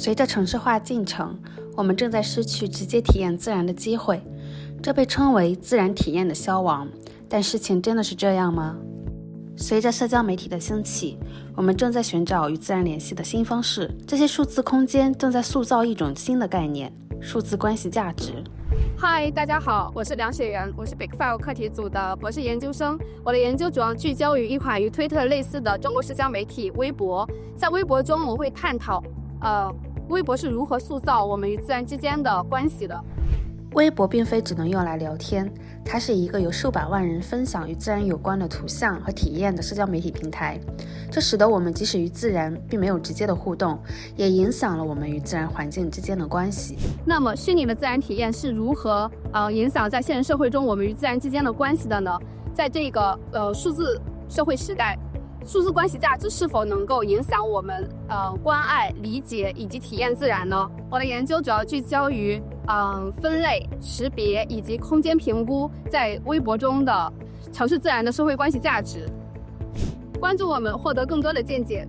随着城市化进程，我们正在失去直接体验自然的机会，这被称为自然体验的消亡。但事情真的是这样吗？随着社交媒体的兴起，我们正在寻找与自然联系的新方式。这些数字空间正在塑造一种新的概念——数字关系价值。嗨，大家好，我是梁雪媛，我是 Big Five 课题组的博士研究生。我的研究主要聚焦于一款与推特类似的中国社交媒体微博。在微博中，我会探讨，微博是如何塑造我们与自然之间的关系的。微博并非只能用来聊天，它是一个由数百万人分享与自然有关的图像和体验的社交媒体平台。这使得我们即使与自然并没有直接的互动，也影响了我们与自然环境之间的关系。那么，虚拟的自然体验是如何影响在现实社会中我们与自然之间的关系的呢？在这个数字社会时代，数字关系价值是否能够影响我们关爱、理解以及体验自然呢？我的研究主要聚焦于分类、识别以及空间评估在微博中的城市自然的社会关系价值。关注我们，获得更多的见解。